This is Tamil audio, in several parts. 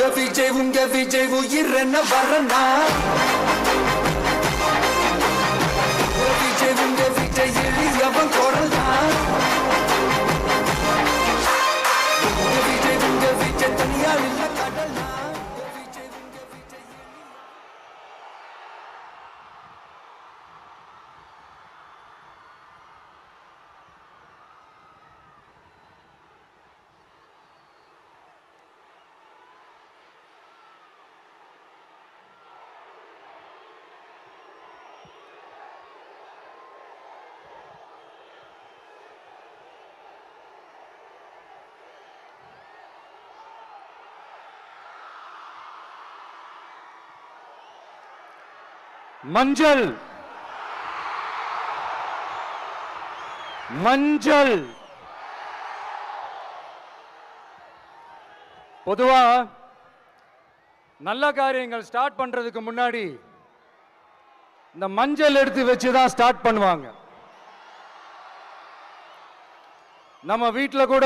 உங்க விஜய் உயிர் என்ன வரனா விஜய் உங்க விஜய் எளியவன் குரல்தான் விஜய் உங்க விஜய் தனியால் இல்ல கடல்னா மஞ்சள் மஞ்சள் பொதுவா நல்ல காரியங்கள் ஸ்டார்ட் பண்றதுக்கு முன்னாடி இந்த மஞ்சள் எடுத்து வச்சு தான் ஸ்டார்ட் பண்ணுவாங்க. நம்ம வீட்டில் கூட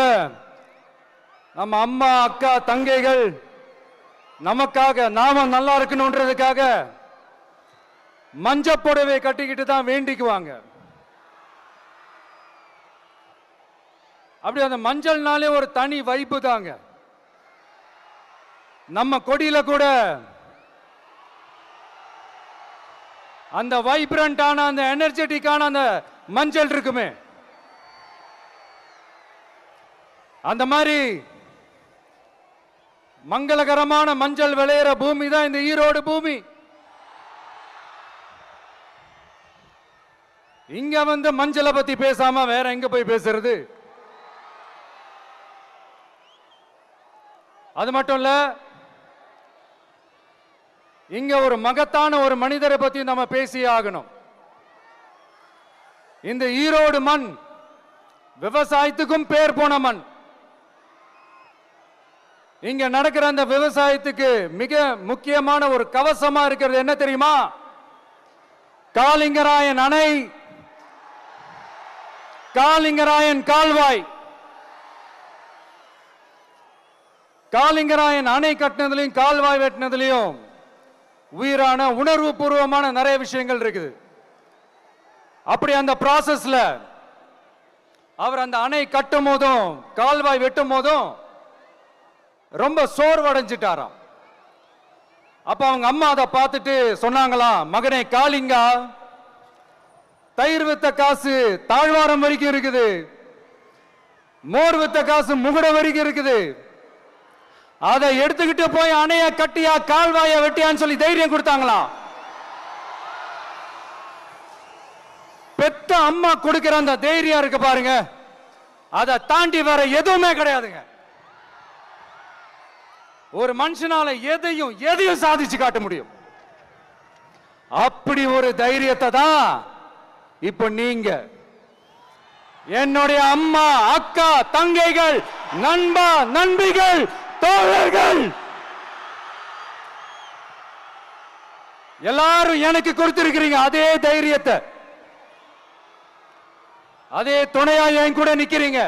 நம்ம அம்மா அக்கா தங்கைகள் நமக்காக நாம நல்லா இருக்கணும்ன்றதுக்காக மஞ்சள் புடவை கட்டிக்கிட்டு தான் வேண்டிக்குவாங்க. அப்படி அந்த மஞ்சள்னாலே ஒரு தனி வைப்பு தாங்க. நம்ம கொடியில கூட அந்த வைப்ரண்டான அந்த எனர்ஜெட்டிக்கான அந்த மஞ்சள் இருக்குமே, அந்த மாதிரி மங்களகரமான மஞ்சள் விளையிற பூமி தான் இந்த ஈரோடு பூமி. இங்க வந்து மஞ்சளை பத்தி பேசாம வேற எங்க போய் பேசுறது? அது மட்டும் இல்ல, இங்க ஒரு மகத்தான ஒரு மனிதரை பத்தி நம்ம பேசியே ஆகணும். இந்த ஈரோடு மண் விவசாயத்துக்கும் பேர் போன மண். இங்க நடக்கிற அந்த விவசாயத்துக்கு மிக முக்கியமான ஒரு கவசமா இருக்கிறது என்ன தெரியுமா? காலிங்கராயன் அணை, காலிங்கராயன் கால்வாய். காலிங்கராயன் அணை கட்டினதுலையும் கால்வாய் வெட்டினதுலையும் உயிரான உணர்வு பூர்வமான நிறைய விஷயங்கள் இருக்குது. அப்படி அந்த ப்ராசஸ்ல அவர் அந்த அணை கட்டும் போதும் கால்வாய் வெட்டும் போதும் ரொம்ப சோர்வடைஞ்சிட்டாராம். அப்ப அவங்க அம்மா அதை பார்த்துட்டு சொன்னாங்களாம், மகனே காளிங்கா, தயிர் வித்த காசு தாழ்வாரம் வரைக்கும் இருக்குது, மோர் வித்த காசு முகுட வரைக்கும் இருக்குது, அதை எடுத்துக்கிட்டு போய் அணைய கட்டியா கால்வாய வெட்டியான்னு சொல்லி தைரியம் கொடுத்தாங்களாம். பெத்த அம்மா கொடுக்கிற அந்த தைரியம் இருக்கு பாருங்க, அதை தாண்டி வேற எதுவுமே கிடையாதுங்க. ஒரு மனுஷனால எதையும் சாதிச்சு காட்ட முடியும். அப்படி ஒரு தைரியத்தை தான் இப்ப நீங்க என்னுடைய அம்மா அக்கா தங்கைகள் நண்பா நண்பிகள் தோழர்கள் எல்லாரும் எனக்கு கொடுத்திருக்கிறீங்க. அதே தைரியத்தை, அதே துணையா என் கூட நிக்கிறீங்க.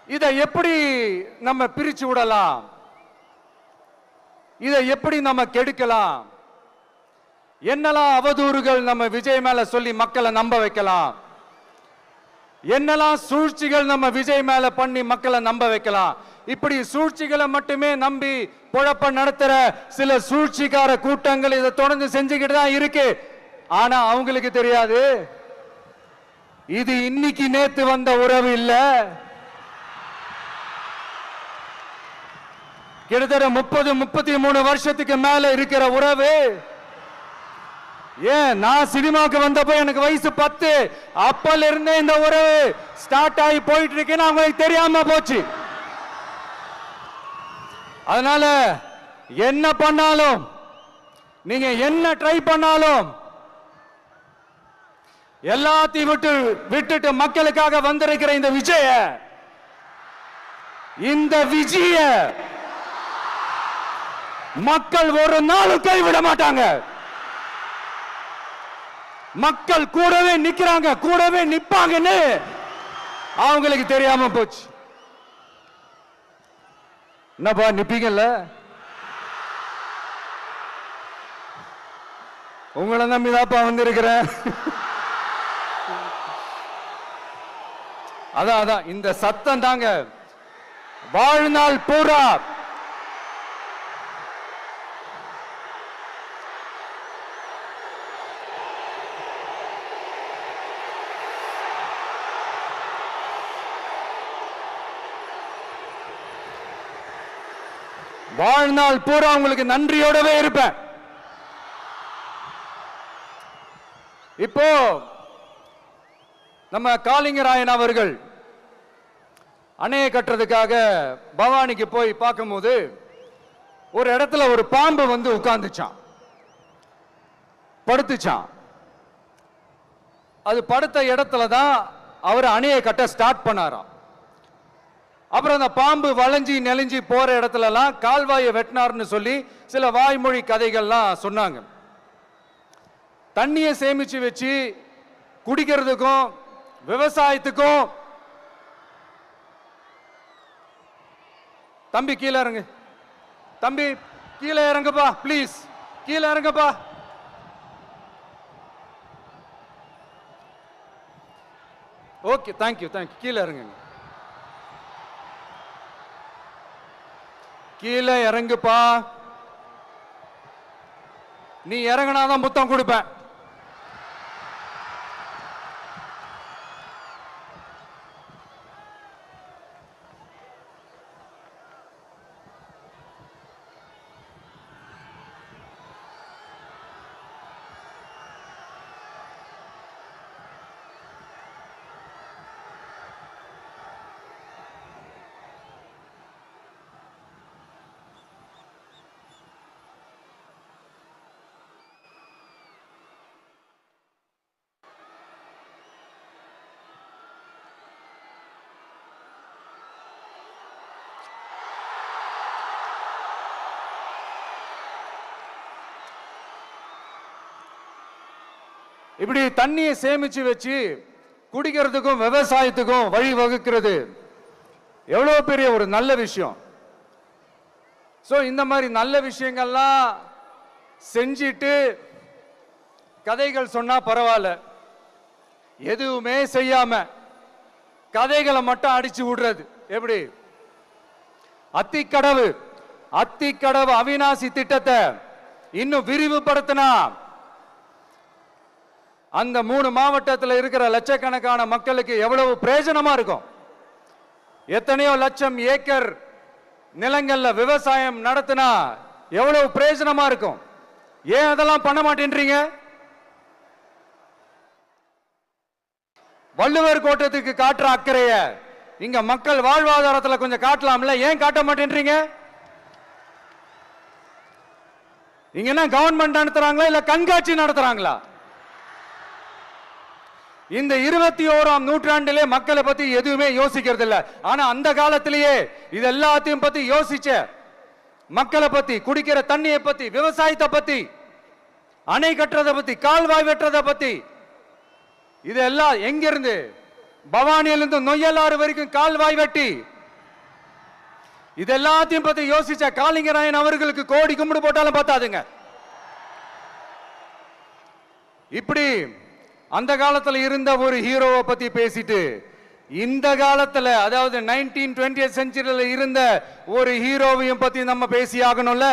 இதை எப்படி நம்ம பிரிச்சு விடலாம்? இதை எப்படி நம்ம கெடுக்கலாம்? என்னெல்லாம் அவதூறுகள் நம்ம விஜய் மேல சொல்லி மக்களை நம்ப வைக்கலாம்? என்னெல்லாம் சூழ்ச்சிகள் நம்ம விஜய் மேல பண்ணி மக்களை நம்ப வைக்கலாம்? இப்படி சூழ்ச்சிகளை மட்டுமே நம்பி பொழப்ப நடத்துற சில சூழ்ச்சிக்கார கூட்டங்கள் இதை தொடர்ந்து செஞ்சுக்கிட்டு தான் இருக்கு. ஆனா அவங்களுக்கு தெரியாது, இது இன்னைக்கு நேத்து வந்த உறவு இல்ல. கிட்டத்தட்ட 30-33 வருஷத்துக்கு மேல இருக்கிற உறவு. ஏன் நான் சினிமாக்கு வந்தப்போ எனக்கு வயசு 10, அப்பல இருந்தே இந்த உறவு ஸ்டார்ட் ஆகி போயிட்டு இருக்குன்னு அவங்களுக்கு தெரியாம போச்சு. அதனால என்ன பண்ணாலும், நீங்க என்ன ட்ரை பண்ணாலும், எல்லாத்தையும் விட்டுட்டு மக்களுக்காக வந்திருக்கிற இந்த விஜய மக்கள் ஒரு நாளும் கைவிட மாட்டாங்க. மக்கள் கூடவே நிக்கிறாங்க, கூடவே நிப்பாங்கன்னு அவங்களுக்கு தெரியாம போச்சு. என்னப்பா நிப்பீங்கல்ல? உங்களை நம்பிதாப்பா வந்திருக்கிறேன். அதான் இந்த சத்தம் தாங்க வாழ்நாள் பூரா வாழ்நாள் பூரா உங்களுக்கு நன்றியோடவே இருப்பேன். இப்போ நம்ம காளிங்கராயன் அவர்கள் அணையை கட்டுறதுக்காக பவானிக்கு போய் பார்க்கும்போது ஒரு இடத்துல ஒரு பாம்பு வந்து உட்கார்ந்துச்சான், படுத்துச்சான். அது படுத்த இடத்துல தான் அவர் அணையை கட்ட ஸ்டார்ட் பண்ணாராம். அப்புறம் அந்த பாம்பு வளைஞ்சி நெளிஞ்சி போற இடத்துல எல்லாம் கால்வாயை வெட்டினார்னு சொல்லி சில வாய்மொழி கதைகள்லாம் சொன்னாங்க. தண்ணியை சேமிச்சு வச்சு குடிக்கிறதுக்கும் விவசாயத்துக்கும். தம்பி கீழே இறங்கு, தம்பி கீழே இறங்குப்பா, ப்ளீஸ் கீழே இறங்குப்பா. Okay, thank you thank you. கீழே இறங்குங்க, கீழே இறங்குப்பா. நீ இறங்கினாதான் முத்தம் கொடுப்பேன். இப்படி தண்ணியை சேமிச்சு வச்சு குடிக்கிறதுக்கும் விவசாயத்துக்கும் வழி வகுக்கிறது எவ்வளவு பெரிய ஒரு நல்ல விஷயம். சோ இந்த மாதிரி நல்ல விஷயங்கள்லாம் செஞ்சிட்டு கதைகள் சொன்னா பரவாயில்ல, எதுவுமே செய்யாம கதைகளை மட்டும் அடிச்சு விடுறது எப்படி? அத்திக்கடவு அவிநாசி திட்டத்தை இன்னும் விரிவுபடுத்தினா அந்த 3 மாவட்டத்தில் இருக்கிற லட்சக்கணக்கான மக்களுக்கு எவ்வளவு பிரயோஜனமா இருக்கும். எத்தனையோ லட்சம் ஏக்கர் நிலங்கள்ல விவசாயம் நடத்தினா எவ்வளவு பிரயோஜனமா இருக்கும். ஏன் அதெல்லாம் பண்ண மாட்டேன்றீங்க? வள்ளுவர் கோட்டத்துக்கு காட்டுற அக்கறைய இங்க மக்கள் வாழ்வாதாரத்தில் கொஞ்சம் காட்டலாம்ல, ஏன் காட்ட மாட்டேன்றீங்க? இங்க என்ன கவர்மெண்ட் நடத்துறாங்களா இல்ல கண்காட்சி நடத்துறாங்களா? இந்த 21ஆம் நூற்றாண்டிலே மக்களை பத்தி எதுவுமே யோசிக்கிறது இல்ல. ஆனா அந்த காலத்திலேயே இது எல்லாத்தையும் பத்தி யோசிச்ச மக்களை பத்தி, குடிக்கிற தண்ணியை பத்தி, விவசாயத்தை பத்தி, அணை கட்டுறதை பத்தி, கால்வாய் வெட்டுறதை பத்தி, இதெல்லாம் எங்கிருந்து? பவானியிலிருந்து நொய்யலாறு வரைக்கும் கால்வாய் வெட்டி இது எல்லாத்தையும் பத்தி யோசிச்ச காளிங்கராயன் அவர்களுக்கு கோடி கும்பிடு போட்டாலும் பார்த்தாதுங்க. இப்படி அந்த காலத்துல இருந்த ஒரு ஹீரோவை பத்தி பேசிட்டு இந்த காலத்துல, அதாவது 1920th செஞ்சுரியில இருந்த ஒரு ஹீரோவையும் பத்தி நம்ம பேசி ஆகணும்ல.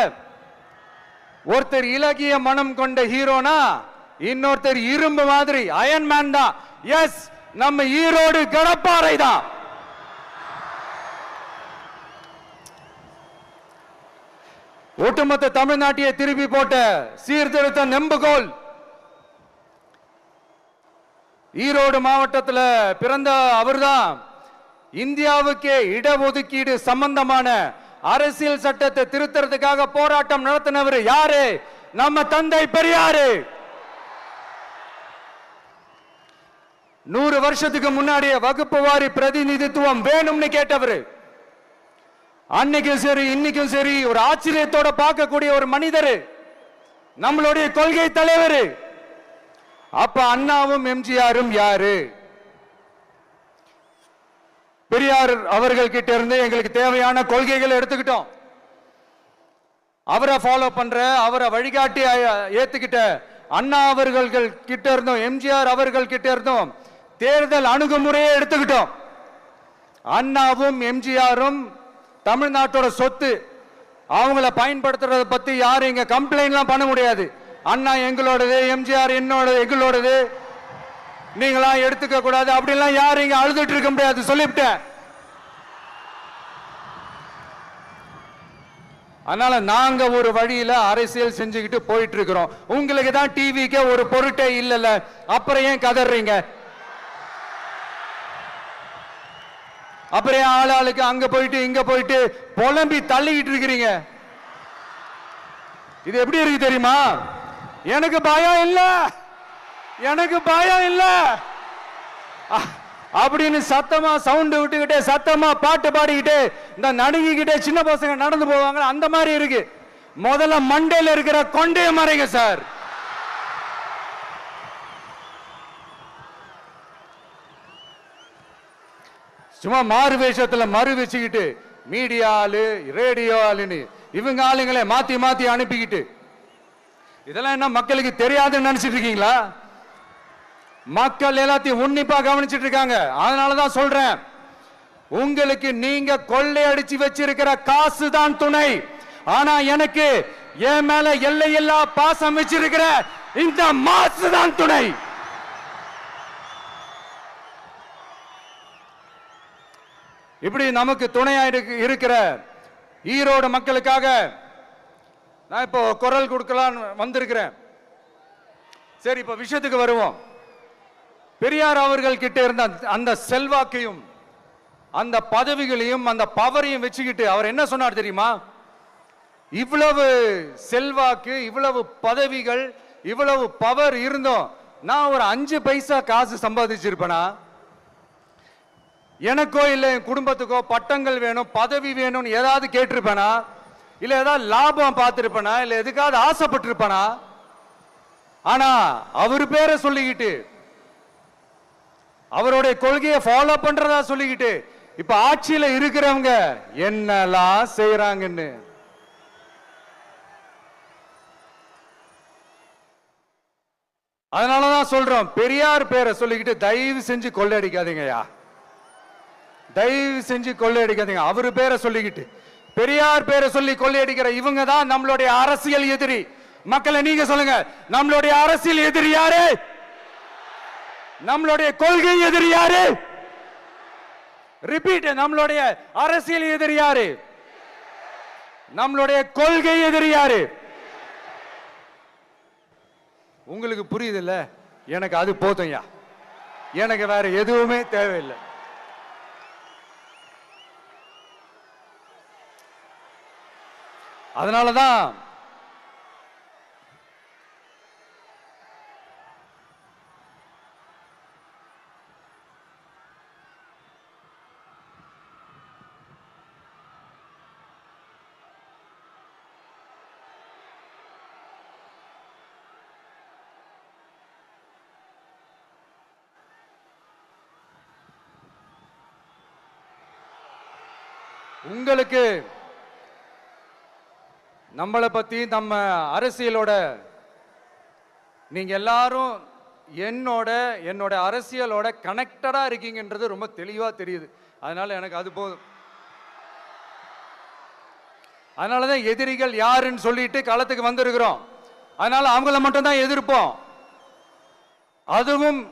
ஒருத்தர் இலகிய மனம் கொண்ட ஹீரோனா இன்னொருத்தர் இரும்பு மாதிரி அயன் மேன் தான். எஸ், நம்ம ஈரோடு கடப்பாறை தான். ஒட்டுமொத்த தமிழ்நாட்டையே திருப்பி போட்ட சீர்திருத்த நெம்புகோல். ஈரோடு மாவட்டத்தில் பிறந்த அவர்தான் இந்தியாவுக்கே இடஒதுக்கீடு சம்பந்தமான அரசியல் சட்டத்தை திருத்தறதுக்காக போராட்டம் நடத்தினவர் யாரு? நம்ம தந்தை பெரியாரு. 100 வருஷத்துக்கு முன்னாடியே வகுப்பு வாரி பிரதிநிதித்துவம் வேணும்னு கேட்டவர். அன்னைக்கும் சரி இன்னைக்கும் சரி ஒரு ஆச்சரியத்தோட பார்க்கக்கூடிய ஒரு மனிதர், நம்மளுடைய கொள்கை தலைவர். அப்ப அண்ணாவும் எம்ஜிஆரும் யாரு? பெரியார் அவர்கள் கிட்ட இருந்து எங்களுக்கு தேவையான கொள்கைகளை எடுத்துக்கிட்டோம். அவரை ஃபாலோ பண்ற, அவரை வழிகாட்டி ஏத்துக்கிட்ட அண்ணா அவர்கள் கிட்ட இருந்தோம், எம்ஜிஆர் அவர்கள் கிட்ட இருந்தோம் தேர்தல் அணுகுமுறையை எடுத்துக்கிட்டோம். அண்ணாவும் எம்ஜிஆரும் தமிழ்நாட்டோட சொத்து, அவங்கள பயன்படுத்துறத பத்தி யாரும் இங்க கம்ப்ளைண்ட்லாம் பண்ண முடியாது. அண்ணா எங்களோடது, எம்ஜிஆர் என்னோடது, எங்களோடது, நீங்களா எடுத்துக்க கூடாது அப்படிலாம் யாரும் இங்க அழுதுட்டு இருக்க முடியாது, சொல்லிவிட்டேன். அதனால நாங்க ஒரு வழியில அரசியல் செஞ்சுக்கிட்டு போயிட்டு இருக்கிறோம். உங்களுக்கு தான் டிவிக்கு ஒரு பொருட்டே இல்லல, அப்புறம் ஏன் கதறீங்க? அப்புறம் ஆளாளுக்கு அங்க போயிட்டு இங்க போயிட்டு புலம்பி தள்ளிக்கிட்டு இருக்கிறீங்க. இது எப்படி இருக்கு தெரியுமா? எனக்கு பயம் இல்ல, எனக்கு பயம் இல்ல அப்படின்னு சத்தமா சவுண்ட் விட்டுக்கிட்டே சத்தமா பாட்டு பாடிக்கிட்டே இந்த நடுங்கிக்கிட்டே சின்ன பசங்க நடந்து போவாங்க, அந்த மாதிரி இருக்கு. முதல்ல மண்டையில இருக்கிற கொண்டே மறைங்க சார். சும்மா மாறு வேஷத்துல மறு வச்சுக்கிட்டு மீடியா ஆளு, ரேடியோ ஆளுன்னு இவங்க ஆளுங்களே மாத்தி மாத்தி அனுப்பிக்கிட்டு, இதெல்லாம் என்ன மக்களுக்கு தெரியாதுன்னு நினைச்சிட்டு இருக்கீங்களா? மக்கள் எல்லாத்தையும் உன்னிப்பா கவனிச்சிட்டு இருக்காங்க. அதனாலதான் சொல்றேன், உங்களுக்கு நீங்க கொள்ளையடிச்சு வச்சிருக்கிற காசு தான் துணை, ஆனா எனக்கு என் மேல எல்லையில்லா பாசம் வச்சிருக்கிற இந்த மாசு தான் துணை. இப்படி நமக்கு துணையா இருக்கிற ஈரோடு மக்களுக்காக நான் இப்போ குரல் கொடுக்கலாம் வந்திருக்கிறேன். சரி, இப்ப விஷயத்துக்கு வருவோம். பெரியார் அவர்கள் கிட்ட இருந்த அந்த செல்வாக்கையும் அந்த பதவிகளையும் அந்த பவரையும் வச்சுக்கிட்டு அவர் என்ன சொன்னார் தெரியுமா? இவ்வளவு செல்வாக்கு, இவ்வளவு பதவிகள், இவ்வளவு பவர் இருந்தோம் நான் ஒரு 5 பைசா காசு சம்பாதிச்சிருப்பேனா? எனக்கோ இல்ல என் குடும்பத்துக்கோ பட்டங்கள் வேணும், பதவி வேணும்னு ஏதாவது கேட்டிருப்பேனா? இல்ல ஏதாவது லாபம் பார்த்திருப்பேனா? இல்ல எதுக்காவது ஆசைப்பட்டிருப்பேனா? ஆனா அவர் பேரை சொல்லிக்கிட்டு, அவருடைய கொள்கையை ஃபாலோ பண்றதா சொல்லிக்கிட்டு இப்ப ஆட்சியில இருக்கிறவங்க என்னெல்லாம் செய்யறாங்கன்னு. அதனாலதான் சொல்றோம், பெரியார் பேரை சொல்லிக்கிட்டு தயவு செஞ்சு கொள்ளையடிக்காதீங்கயா, தயவு செஞ்சு கொள்ளையடிக்காதீங்க. அவரு பேரை சொல்லிக்கிட்டு பெரியார் பேரை சொல்லி கொள்ளையடிக்கிற இவங்க தான் நம்மளுடைய அரசியல் எதிரி. மக்களை நீங்க சொல்லுங்க, நம்மளுடைய அரசியல் எதிரி யாரு? நம்மளுடைய கொள்கை எதிரி யாரு? ரிப்பீட், நம்மளுடைய அரசியல் எதிரி யாரு? நம்மளுடைய கொள்கை எதிரி யாரு? உங்களுக்கு புரியுது இல்ல? எனக்கு அது போதும்யா, எனக்கு வேற எதுவுமே தேவையில்லை. அதனாலதான் உங்களுக்கு நம்மளை பத்தி, நம்ம அரசியலோட, நீங்க எல்லாரும் என்னோட அரசியலோட கனெக்டடா இருக்கீங்கன்றது ரொம்ப தெளிவா தெரியுது. அதனால எனக்கு அது போதும். அதனாலதான் எதிரிகள் யாருன்னு சொல்லிட்டு களத்துக்கு வந்திருக்கிறோம். அதனால அவங்கள மட்டும் தான் எதிர்ப்போம். அதுவும்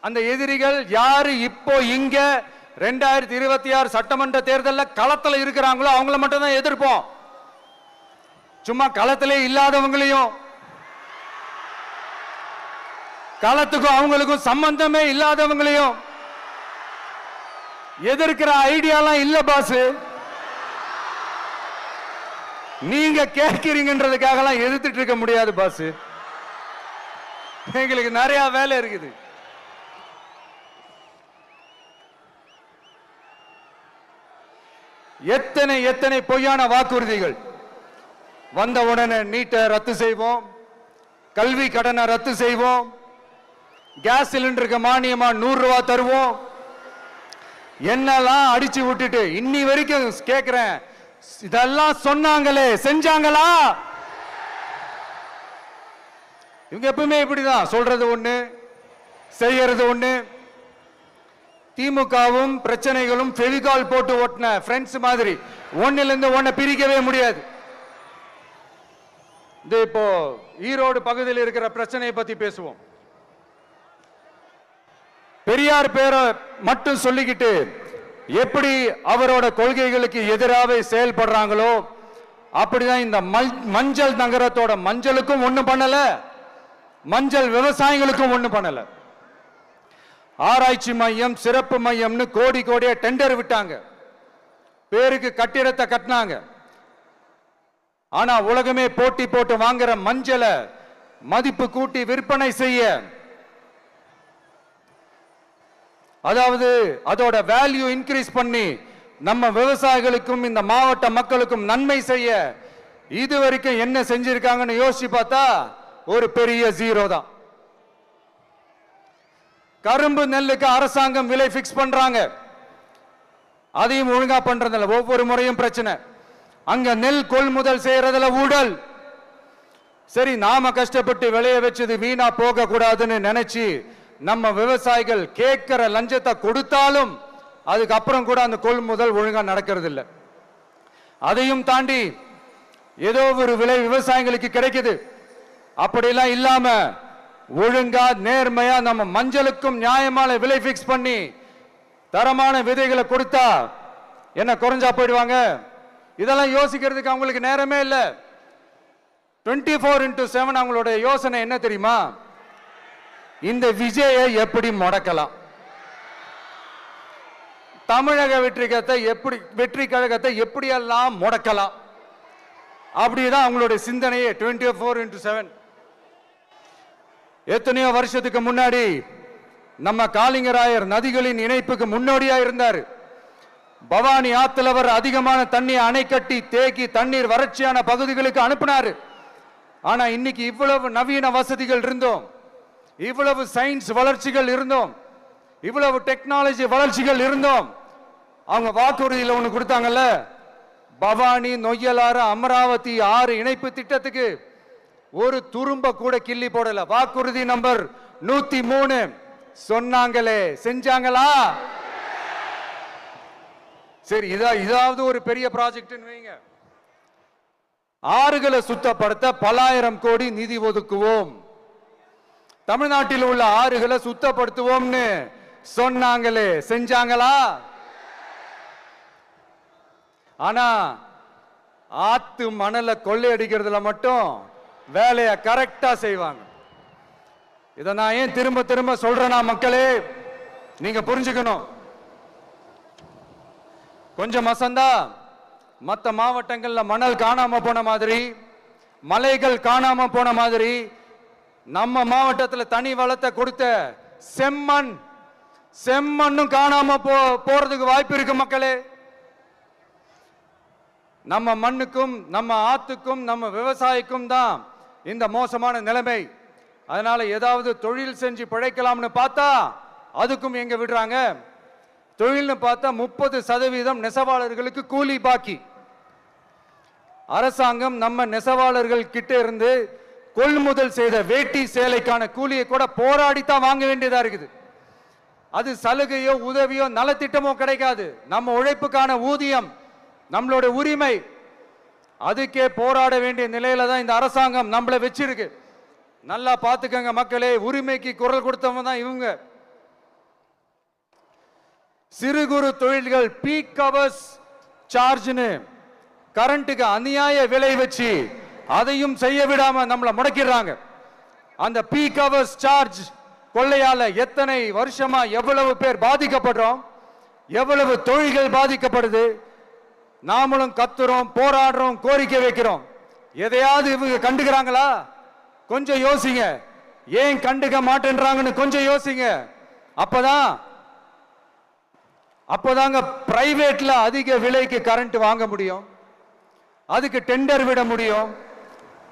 அந்த எதிரிகள் யாரு இப்போ இங்க 2026 சட்டமன்ற தேர்தலில் களத்தில் இருக்கிறாங்களோ அவங்கள மட்டும் தான் எதிர்ப்போம். சும்மா களத்திலே இல்லாதவங்களையும், களத்துக்கும் அவங்களுக்கும் சம்பந்தமே இல்லாதவங்களையும் எதிர்க்கிற ஐடியாலாம் இல்ல பாஸ். நீங்க கேட்கிறீங்கன்றதுக்காக எதிர்த்துட்டு இருக்க முடியாது பாஸ். எங்களுக்கு நிறைய வேலை இருக்குது. எத்தனை எத்தனை பொய்யான வாக்குறுதிகள். வந்த உடனே நீட்டை ரத்து செய்வோம், கல்வி கடனை ரத்து செய்வோம், கேஸ் சிலிண்டருக்கு மானியமா 100 ரூபாய் தருவோம், என்னெல்லாம் அடிச்சு விட்டுட்டு இன்னி வரைக்கும் கேட்கிறேன். இதெல்லாம் சொன்னாங்களே, செஞ்சாங்களா? இவங்க எப்பவுமே இப்படிதான், சொல்றது ஒண்ணு செய்யறது ஒண்ணு. திமுகவும் பிரச்சனைகளும் ஃபெவிகால் போட்டு ஓட்டின ஃப்ரெண்ட்ஸ் மாதிரி ஒன்னில இருந்து ஒன்ன பிரிக்கவே முடியாது. இது இப்போ ஈரோடு பகுதியில் இருக்கிற பிரச்சனையை பத்தி பேசுவோம். பெரியார் பேரை மட்டும் சொல்லிக்கிட்டு எப்படி அவரோட கொள்கைகளுக்கு எதிராக செயல்படுறாங்களோ அப்படிதான் இந்த மஞ்சள் நகரத்தோட மஞ்சளுக்கும் ஒண்ணும் பண்ணல, மஞ்சள் விவசாயிகளுக்கும் ஒண்ணும் பண்ணல. ஆராய்ச்சி மையம், சிறப்பு மையம்னு கோடி கோடியா டெண்டர் விட்டாங்க, பேருக்கு கட்டிடத்தை கட்டினாங்க. ஆனா உலகமே போட்டி போட்டு வாங்குற மஞ்சளை மதிப்பு கூட்டி விற்பனை செய்ய, அதாவது அதோட வேல்யூ இன்க்ரீஸ் பண்ணி நம்ம விவசாயிகளுக்கும் இந்த மாவட்ட மக்களுக்கும் நன்மை செய்ய இதுவரைக்கும் என்ன செஞ்சிருக்காங்கன்னு யோசிச்சு பார்த்தா ஒரு பெரிய ஜீரோ தான். கரும்பு நெல்லுக்கு அரசாங்கம் விலை பிக்ஸ் பண்றாங்க, அதையும் ஒழுங்கா பண்றதில்ல, ஒவ்வொரு முறையும் பிரச்சனை. அங்க நெல் கொள்முதல் செய்யறதுல ஊழல். சரி, நாம கஷ்டப்பட்டு விளைய வச்சது வீணா போக கூடாதுன்னு நினைச்சு நம்ம விவசாயிகள் கேட்கிற லஞ்சத்தை கொடுத்தாலும் அதுக்கப்புறம் கூட அந்த கொள்முதல் ஒழுங்கா நடக்கிறது இல்லை. அதையும் தாண்டி ஏதோ ஒரு விலை விவசாயிகளுக்கு கிடைக்குது. அப்படிலாம் இல்லாம ஒழுங்கா நேர்மையா நம்ம மஞ்சளுக்கும் நியாயமான விலை பிக்ஸ் பண்ணி தரமான விதைகளை கொடுத்தா என்ன குறைஞ்சா போயிடுவாங்க? இதெல்லாம் யோசிக்கிறதுக்கு அவங்களுக்கு நேரமே இல்லை. 24x7 அவங்களோட யோசனை என்ன தெரியுமா? இந்த விஜயை எப்படி முடக்கலாம், தமிழக வெற்றி கழகத்தை எப்படியெல்லாம் முடக்கலாம், அப்படிதான் அவங்களுடைய சிந்தனையே 24x7. எத்தனையோ வருஷத்துக்கு முன்னாடி நம்ம காளிங்கராயர் நதிகளின் இணைப்புக்கு முன்னோடியா இருந்தார். பவானி ஆத்துல வர அதிகமான தண்ணீர் அணை கட்டி தேக்கி தண்ணீர் வறட்சியான பகுதிகளுக்கு அனுப்பினாரு. ஆனா இன்னைக்கு இவ்வளவு நவீன வசதிகள் இருந்தோம், இவ்வளவு சயின்ஸ் வளர்ச்சிகள் இருந்தோம், இவ்வளவு டெக்னாலஜி வளர்ச்சிகள் இருந்தோம், அவங்க வாக்குறுதியில் ஒண்ணு கொடுத்தாங்கல்ல, பவானி நொய்யலாறு அமராவதி 6 இணைப்பு திட்டத்துக்கு ஒரு துரும்ப கூட கிள்ளி போடல. வாக்குறுதி நம்பர் 103 சொன்னாங்களே, செஞ்சாங்களா? சரி, இதாவது ஒரு பெரிய ப்ராஜெக்ட் வைங்க. ஆறுகளை சுத்தப்படுத்த பல ஆயிரம் கோடி நிதி ஒதுக்குவோம், தமிழ்நாட்டில் உள்ள ஆறுகளை சுத்தப்படுத்துவோம்னு சொன்னாங்களே, செஞ்சாங்களா? ஆனா ஆத்து மணலை கொள்ளையடிக்கிறதுல மட்டும் வேலையை கரெக்டா செய்வாங்க. இதை நான் ஏன் திரும்ப திரும்ப சொல்றேன்னா, மக்களே நீங்க புரிஞ்சுக்கணும். கொஞ்சம் மசந்தா மற்ற மாவட்டங்கள்ல மணல் காணாம போன மாதிரி, மலைகள் காணாம போன மாதிரி, நம்ம மாவட்டத்தில் தனி வளத்தை கொடுத்த செம்மண்ணும் காணாம போறதுக்கு வாய்ப்பு இருக்கு மக்களே. நம்ம மண்ணுக்கும் நம்ம ஆத்துக்கும் நம்ம விவசாயிக்கும் தான் இந்த மோசமான நிலைமை. அதனால ஏதாவது தொழில் செஞ்சு பிழைக்கலாம்னு பார்த்தா அதுக்கும் எங்க விடுறாங்க? தொழில்னு பார்த்தா 30% நெசவாளர்களுக்கு கூலி பாக்கி. அரசாங்கம் நம்ம நெசவாளர்கள் கிட்ட இருந்து கொள்முதல் செய்த வேட்டி சேலைக்கான கூலியை கூட போராடித்தான் வாங்க வேண்டியதா இருக்குது. அது சலுகையோ உதவியோ நலத்திட்டமோ கிடைக்காது. நம்ம உழைப்புக்கான ஊதியம், நம்மளோட உரிமை, அதுக்கே போராட வேண்டிய நிலையில தான் இந்த அரசாங்கம் நம்மளை வச்சிருக்கு. நல்லா பார்த்துக்கங்க மக்களே, உரிமைக்கு குரல் கொடுத்தவங்க தான் இவங்க. சிறு குறு தொழில்கள் பீக் ஹவர்ஸ் சார்ஜ்னு கரண்ட்டுக்கு அநியாய விலை வச்சு அதையும் செய்ய விடாம நம்மளை முடக்கிடுறாங்க. அந்த பீக் ஹவர்ஸ் சார்ஜ் கொள்ளையால எத்தனை வருஷமா எவ்வளவு பேர் பாதிக்கப்படுறோம், எவ்வளவு தொழில்கள் பாதிக்கப்படுது. நாமளும் கத்துறோம், போராடுறோம், கோரிக்கை வைக்கிறோம். எதையாவது இவங்க கண்டுக்கிறாங்களா? கொஞ்சம் யோசிங்க. ஏன் கண்டுக்க மாட்டேன்றாங்கன்னு கொஞ்சம் யோசிங்க. அப்பதாங்க பிரைவேட்ல அதிக விலைக்கு கரண்ட் வாங்க முடியும், அதுக்கு டெண்டர் விட முடியும்.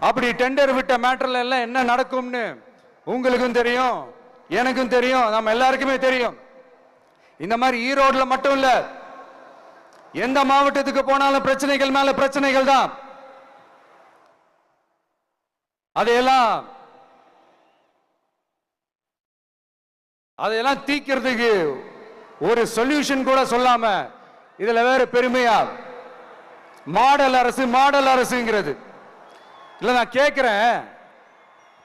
அப்படி டெண்டர் விட்ட மேட்டர்ல எல்லாம் என்ன நடக்கும்னு உங்களுக்கும் தெரியும், எனக்கும் தெரியும், நம்ம எல்லாருக்குமே தெரியும். இந்த மாதிரி ஈரோடுல மட்டும் இல்ல, எந்த மாவட்டத்துக்கு போனாலும் பிரச்சனைகள் மேல பிரச்சனைகள் தான். அதையெல்லாம் தீக்கிறதுக்கு ஒரு சொல்யூஷன் கூட சொல்லாம இதுல வேற பெருமையா மாடல் அரசு மாடல் அரசுங்கிறது. இல்ல நான் கேட்கிறேன்,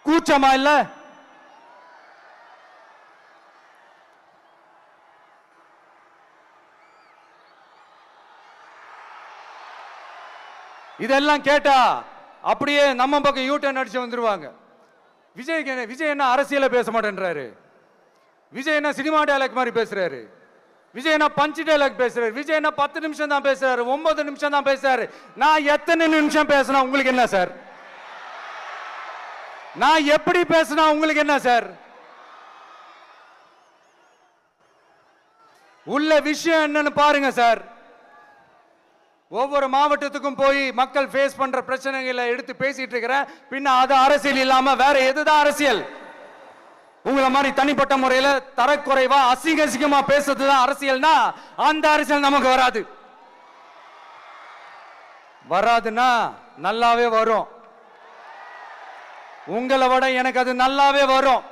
கூச்சமா இல்ல? இதெல்லாம் கேட்டா அப்படியே நம்ம பக்கம் யூட்டர்ன் அடிச்சு வந்துருவாங்க. விஜய் என்ன அரசியல பேச மாட்டேன்றாரு, விஜய் என்ன சினிமா டயலாக் மாதிரி பேசுறாரு, விஜய் என்ன பஞ்ச் டயலாக் பேசுறாரு, விஜய் என்ன 10 நிமிஷம் தான் பேசுறாரு, 9 நிமிஷம் தான் பேசுறாரு. நான் எத்தனை நிமிஷம் பேசினா உங்களுக்கு என்ன சார்? நான் எப்படி பேசினா உங்களுக்கு என்ன சார்? உள்ள விஷயம் என்னன்னு பாருங்க சார். ஒவ்வொரு மாவட்டத்துக்கும் போய் மக்கள் ஃபேஸ் பண்ற பிரச்சனைகளை எடுத்து பேசிட்டு இருக்கிறேன். பின்ன அது அரசியல் இல்லாம வேற எதுதான் அரசியல்? உங்களை மாதிரி தனிப்பட்ட முறையில தரக்குறைவா அசிங்கமா பேசுறதுதான் அரசியல்னா அந்த அரசியல் நமக்கு வராது. வராதுன்னா நல்லாவே வரும். உங்களை விட எனக்கு அது நல்லாவே வரும்.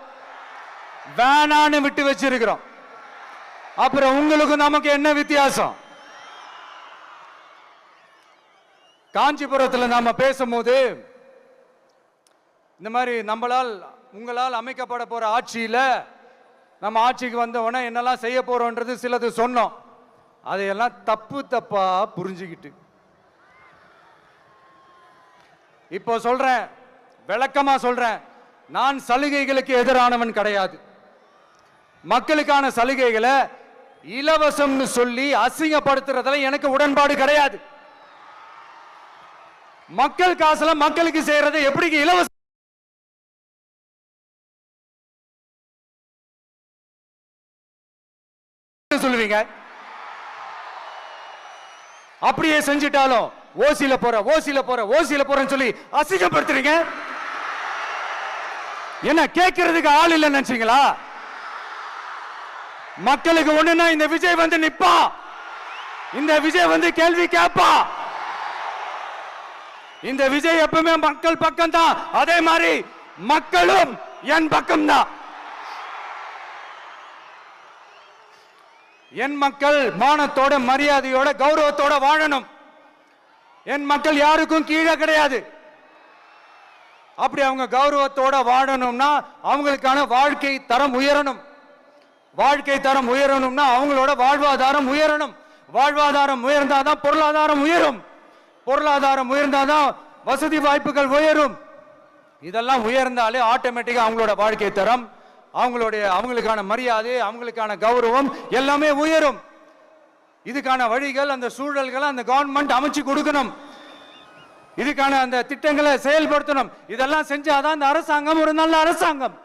வேணான்னு விட்டு வச்சிருக்கிறோம். அப்புறம் உங்களுக்கு நமக்கு என்ன வித்தியாசம்? காஞ்சிபுரத்தில் நாம பேசும்போது இந்த மாதிரி உங்களால் அமைக்கப்பட போற ஆட்சியில நம்ம ஆட்சிக்கு வந்த உடனே என்னெல்லாம் செய்ய போறோம்ன்றது சிலது சொன்னோம். அதையெல்லாம் தப்பா புரிஞ்சுக்கிட்டு இப்போ சொல்றேன், விளக்கமா சொல்றேன், நான் சலுகைகளுக்கு எதிரானவன் கிடையாது. மக்களுக்கான சலுகைகளை இலவசம்னு சொல்லி அசிங்கப்படுத்துறதுல எனக்கு உடன்பாடு கிடையாது. மக்கள் காசுல மக்களுக்கு செய்யறது எப்படி இலவசம் சொல்லுவீங்க? அப்படியே செஞ்சிட்டாலும் ஓசில போறேன்னு சொல்லி அசிங்கப்படுத்துறீங்க. என்ன கேட்கறதுக்கு ஆள் இல்ல நினைச்சீங்களா? மக்களுக்கு ஒண்ணுன்னா இந்த விஜய் வந்து நிப்பா, இந்த விஜய் வந்து கேள்வி கேட்பா. இந்த விஜய் எப்பவுமே மக்கள் பக்கம் தான், அதே மாதிரி மக்களும் என் பக்கம் தான். என் மக்கள் மானத்தோட மரியாதையோட கௌரவத்தோட வாழணும். என் மக்கள் யாருக்கும் கீழே கிடையாது. அப்படி அவங்க கௌரவத்தோட வாழணும்னா அவங்களுக்கான வாழ்க்கை தரம் உயரணும். வாழ்க்கை தரம் உயரணும்னா அவங்களோட வாழ்வாதாரம் உயரணும். வாழ்வாதாரம் உயர்ந்தாதான் பொருளாதாரம் உயரும். பொருளாதாரம் உயர்ந்தாதான் வசதி வாய்ப்புகள் உயரும். இதெல்லாம் உயர்ந்தாலே ஆட்டோமேட்டிக்கா அவங்களோட வாழ்க்கை தரம், அவங்களுக்கான மரியாதை, அவங்களுக்கான கௌரவம் எல்லாமே உயரும். இதுக்கான வழிகள், அந்த சூழல்களை அந்த கவர்மெண்ட் அமைச்சு கொடுக்கணும். இதுக்கான அந்த திட்டங்களை செயல்படுத்தணும். இதெல்லாம் செஞ்சாதான் அந்த அரசாங்கம் ஒரு நல்ல அரசாங்கம்.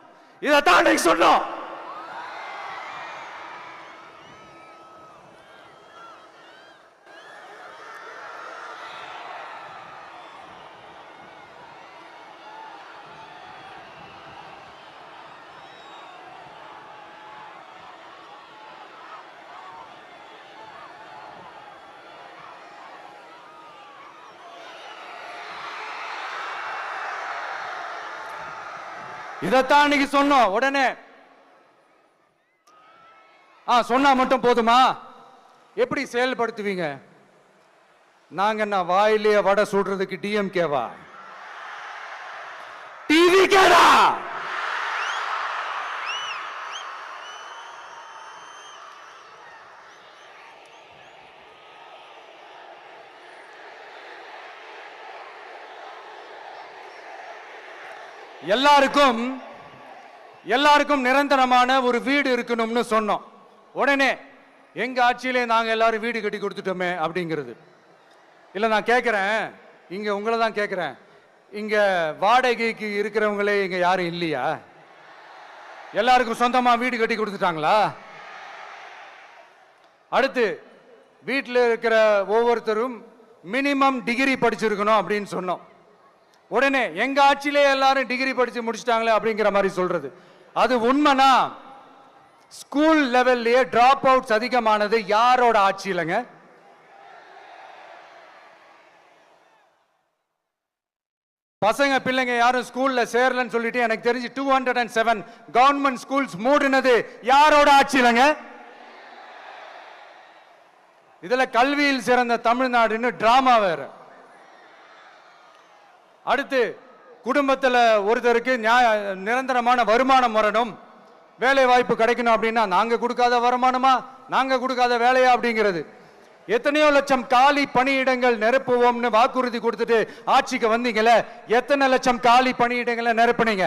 இதைத்தான் சொன்னோம். இதைத்தான் இன்னைக்கு சொன்னோம். உடனே சொன்னா மட்டும் போதுமா? எப்படி செயல்படுத்துவீங்க? நாங்க என்ன வாயிலே வடை சுடுறதுக்கு டிஎம்கேவா? டிவிகேடா? எல்லாருக்கும் நிரந்தரமான ஒரு வீடு இருக்கணும்னு சொன்னோம். உடனே எங்க ஆட்சியிலே நாங்க எல்லாரும் வீடு கட்டி கொடுத்துட்டோமே அப்படிங்கிறது இல்ல. நான் கேட்கிறேன், இங்க உங்களை தான் கேட்கிறேன், இங்க வாடகைக்கு இருக்கிறவங்களே இங்க யாரும் இல்லையா? எல்லாருக்கும் சொந்தமா வீடு கட்டி கொடுத்துட்டாங்களா? அடுத்து வீட்டில் இருக்கிற ஒவ்வொருத்தரும் மினிமம் டிகிரி படிச்சிருக்கணும் அப்படின்னு சொன்னோம். உடனே எங்க ஆட்சியிலே எல்லாரும் டிகிரி படிச்சு முடிச்சிட்டாங்களே அப்படிங்கிற மாதிரி சொல்றது அது உண்மைனா? ஸ்கூல் லெவல்லையே டிராப் அவுட்ஸ் அதிகமானது யாரோட ஆட்சியிலங்க? பசங்க பிள்ளைங்க யாரும் ஸ்கூல்ல சேரலன்னு சொல்லிட்டு எனக்கு தெரிஞ்சு 207 கவர்மெண்ட் ஸ்கூல்ஸ் மூடினது யாரோட ஆட்சியிலங்க? இதுல கல்வியில் சிறந்த தமிழ்நாடுன்னு டிராமா வேற. அடுத்து குடும்பத்துல ஒருத்தருக்கு நிரந்தரமான வருமானம் வரணும், வேலை வாய்ப்பு கிடைக்கணும் அப்படின்னா நாங்க கொடுக்காத வருமானமா, நாங்க கொடுக்காத வேலையா அப்படிங்கிறது. எத்தனையோ லட்சம் காலி பணியிடங்கள் நிரப்புவோம்னு வாக்குறுதி கொடுத்துட்டு ஆட்சிக்கு வந்தீங்களே, எத்தனை லட்சம் காலி பணியிடங்களை நிரப்புனீங்க?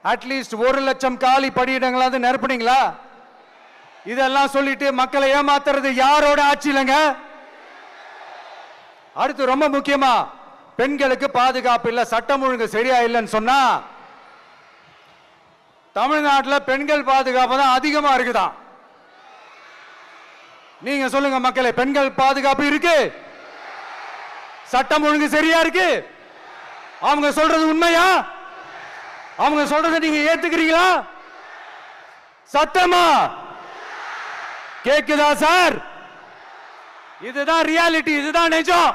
அட்லீஸ்ட் 1 லட்சம் காலி பணியிடங்களாவது நிரப்புனீங்களா? இதெல்லாம் சொல்லிட்டு மக்களை ஏமாத்துறது யாரோட ஆட்சியிலங்க? அடுத்து ரொம்ப முக்கியமா, பெண்களுக்கு பாதுகாப்பு இல்ல, சட்டம் ஒழுங்கு சரியா இல்லைன்னு சொன்னா தமிழ்நாட்டில் பெண்கள் பாதுகாப்பு தான் அதிகமா இருக்குதான். நீங்க சொல்லுங்க மக்களே, பெண்கள் பாதுகாப்பு இருக்கு? சட்டம் ஒழுங்கு சரியா இருக்கு? அவங்க சொல்றது உண்மையா? அவங்க சொல்றதை நீங்க ஏத்துக்கிறீங்களா? சத்தமா கேக்குதா சார்? இதுதான் ரியாலிட்டி, இதுதான் நிஜம்.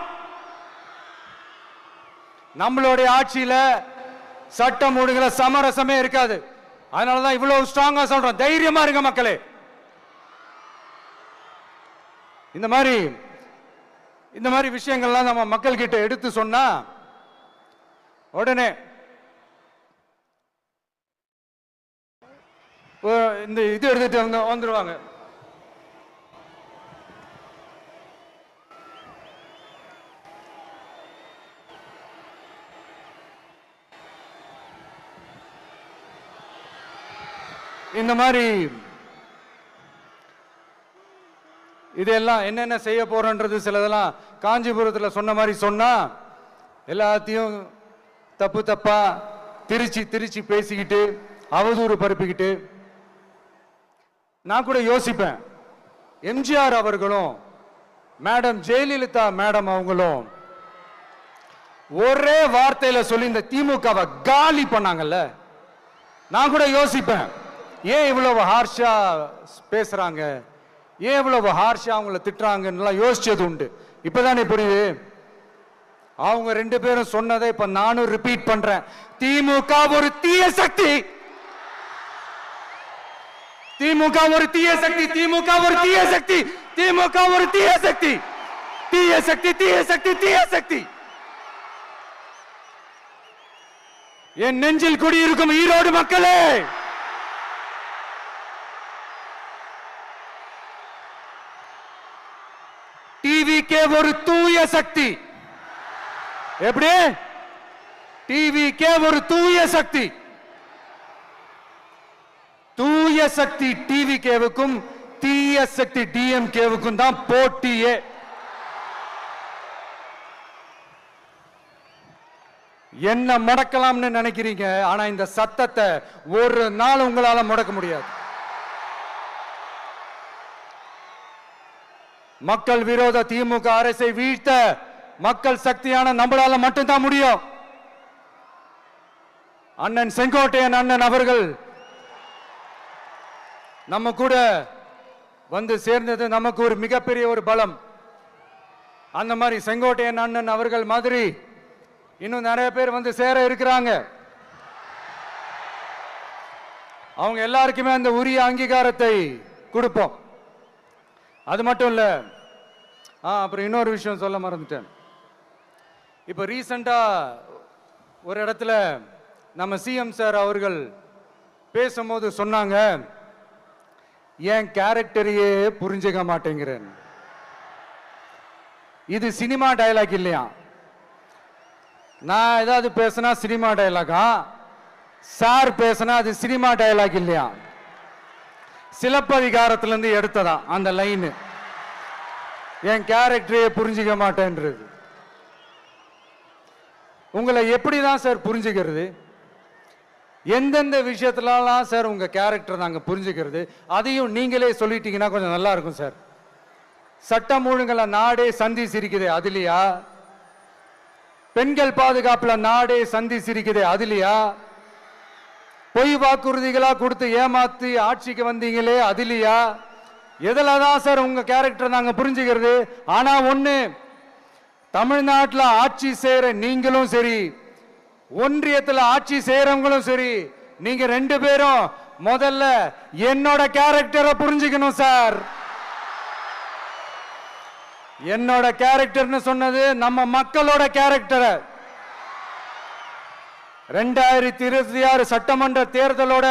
நம்மளுடைய ஆட்சியில சட்டம் ஒழுங்குல சமரசமே இருக்காது. அதனாலதான் இவ்வளவு ஸ்ட்ராங்கா சொல்றோம், தைரியமா இருங்க மக்களே. இந்த மாதிரி விஷயங்கள்லாம் நம்ம மக்கள் கிட்ட எடுத்து சொன்னா உடனே இந்த இது எடுத்துட்டு வந்துருவாங்க. இந்த மாதிரி இதெல்லாம் என்னென்ன செய்ய போறோன்றது சிலதெல்லாம் காஞ்சிபுரத்தில் சொன்ன மாதிரி சொன்னா எல்லாத்தையும் தப்பு தப்பா திருச்சி பேசிக்கிட்டு அவதூறு பரப்பிக்கிட்டு. நான் கூட யோசிப்பேன், எம்ஜிஆர் அவர்களும் மேடம் ஜெயலலிதா மேடம் அவங்களும் ஒரே வார்த்தையில சொல்லி இந்த திமுகவை காலி பண்ணாங்கல்ல. நான் கூட யோசிப்பேன், ஏன் இவ்வளவு ஹார்ஷா பேசுறாங்க, ஏன் இவ்வளவு ஹார்ஷா அவங்கள திட்டுறாங்கன்னு யோசிச்சது உண்டு. இப்பதானே புரியுது. அவங்க 2 பேரும் சொன்னதை இப்ப நானும் ரிப்பீட் பண்றேன். திமுக ஒரு தீய சக்தி, திமுக ஒரு தீய சக்தி, திமுக ஒரு தீய சக்தி, திமுக ஒரு தீய சக்தி, தீய சக்தி, தீய சக்தி, தீய சக்தி. என் நெஞ்சில் குடியிருக்கும் ஈரோடு மக்களே, டிவிகே ஒரு தூய சக்தி. எப்படி? டிவிகே ஒரு தூய சக்தி. தூய சக்தி டிவிகேவுக்கும் தீய சக்தி டிஎம்கேவுக்கும் தான் போட்டியே. என்ன முடக்கலாம்னு நினைக்கிறீங்க, ஆனா இந்த சத்தத்தை ஒரு நாள் உங்களால முடக்க முடியாது. மக்கள் விரோத திமுக அரசை வீழ்த்த மக்கள் சக்தியான நம்மளால மட்டும்தான் முடியும். அண்ணன் செங்கோட்டையன் அண்ணன் அவர்கள் நம்ம கூட வந்து சேர்ந்தது நமக்கு ஒரு மிகப்பெரிய ஒரு பலம். அந்த மாதிரி செங்கோட்டையன் அண்ணன் அவர்கள் மாதிரி இன்னும் நிறைய பேர் வந்து சேர இருக்கிறாங்க. அவங்க எல்லாருக்குமே அந்த உரிய அங்கீகாரத்தை கொடுப்போம். அது மட்டும் இல்ல, அப்புறம் இன்னொரு விஷயம் சொல்ல மறந்துட்டேன். இப்ப ரீசெண்டா ஒரு இடத்துல நம்ம சிஎம் சார் அவர்கள் பேசும்போது சொன்னாங்க, என் கேரக்டரையே புரிஞ்சுக்க மாட்டேங்கிறேன். இது சினிமா டயலாக் இல்லையா? நான் ஏதாவது பேசினா சினிமா டயலாகா? சார் பேசினா அது சினிமா டயலாக் இல்லையா? சிலப்பதிகாரத்திலிருந்து எடுத்ததா அந்த லைன். என் கேரக்டரையே புரிஞ்சுக்க மாட்டேன்றது. உங்களை எப்படிதான் சார் புரிஞ்சுக்கிறது? எந்தெந்த விஷயத்துலலாம் சார் உங்க கேரக்டர் நாங்க புரிஞ்சுக்கிறது? அதையும் நீங்களே சொல்லிட்டீங்கன்னா கொஞ்சம் நல்லா இருக்கும் சார். சட்டம் ஒழுங்குல நாடே சந்தி சிரிக்குது, அதுலயா? பெண்கள் பாதுகாப்புல நாடே சந்தி சிரிக்குது, அதுலயா? பொய் வாக்குறுதிகளா கொடுத்து ஏமாத்தி ஆட்சிக்கு வந்தீங்களே, அதுலயா? எதுலதான் சார் உங்க கேரக்டர் நாங்க புரிஞ்சுக்கிறது? ஆனா ஒண்ணு, தமிழ்நாட்டில் ஆட்சி செய்யற நீங்களும் சரி, ஒன்றியத்துல ஆட்சி செய்யறவங்களும் சரி, நீங்க 2 பேரும் முதல்ல என்னோட கேரக்டரை புரிஞ்சுக்கணும் சார். என்னோட கேரக்டர்னு சொன்னது நம்ம மக்களோட கேரக்டரை. 2026 சட்டமன்ற தேர்தலோட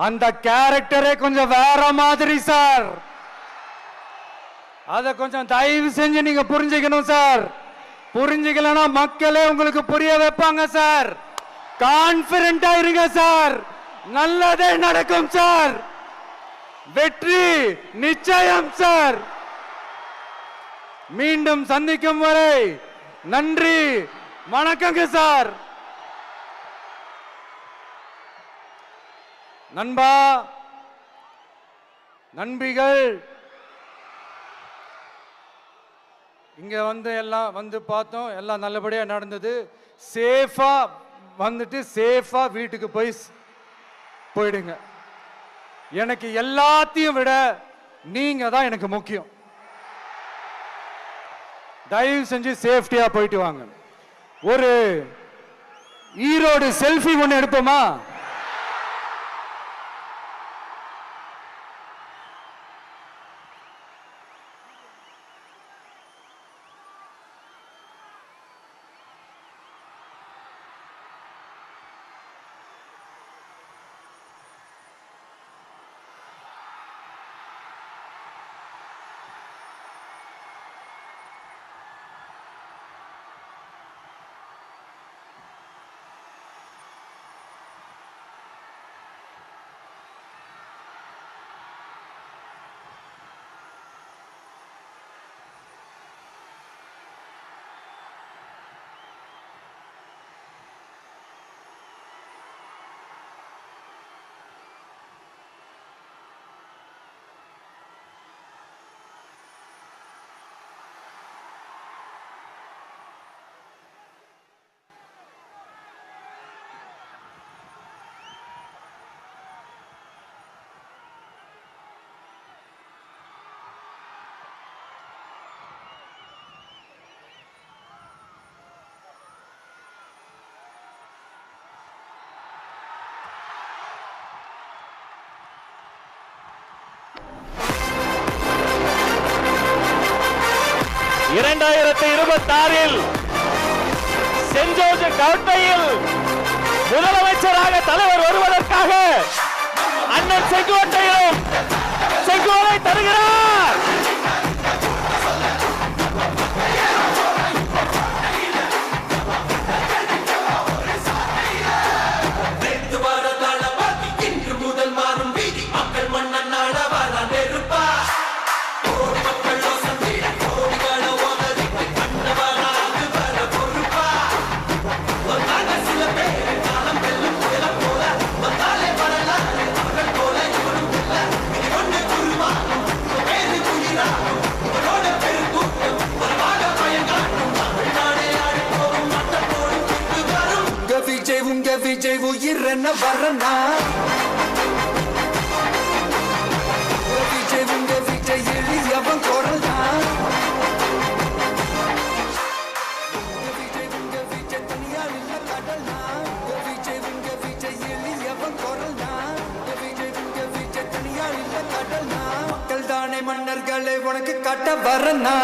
அந்த கேரக்டரே கொஞ்சம் வேற மாதிரி சார். அத கொஞ்சம் தயவு செஞ்சு நீங்க புரிஞ்சுக்கணும் சார். புரிஞ்சுக்கலனா மக்களே உங்களுக்கு புரிய வைப்பாங்க சார். கான்பிடென்ட்டா இருங்க சார். நல்லதே நடக்கும் சார். வெற்றி நிச்சயம் சார். மீண்டும் சந்திக்கும் வரை நன்றி, வணக்கங்க சார். நண்பா, நண்பிகள், இங்க எல்லாம் பார்த்தோம், எல்லாம் நல்லபடியா நடந்தது. சேஃபா வந்துட்டு சேஃபா வீட்டுக்கு போயிடுங்க. எனக்கு எல்லாத்தையும் விட நீங்க தான் எனக்கு முக்கியம். தயவு செஞ்சு சேஃப்டியா போயிட்டு வாங்க. ஒரு ஈரோடு செல்ஃபி ஒன்று எடுப்போமா? சென்ட் ஜோர்ஜ் கோட்டையில் முதலமைச்சராக தலைவர் வருவதற்காக அண்ணன் செங்கோட்டையிலும் செங்கோலை தருகிறார். விஜய் உயிர் என்ன வரனா? விஜய் எளியவன் குரல்னா? விஜய் தனியார் இல்ல கடல்னா? விஜய் எளியவன் குரல்னா? விஜய் தனியார் இல்ல கடல்னா? மக்கள் தானே மன்னர்களை உனக்கு காட்ட வரனா?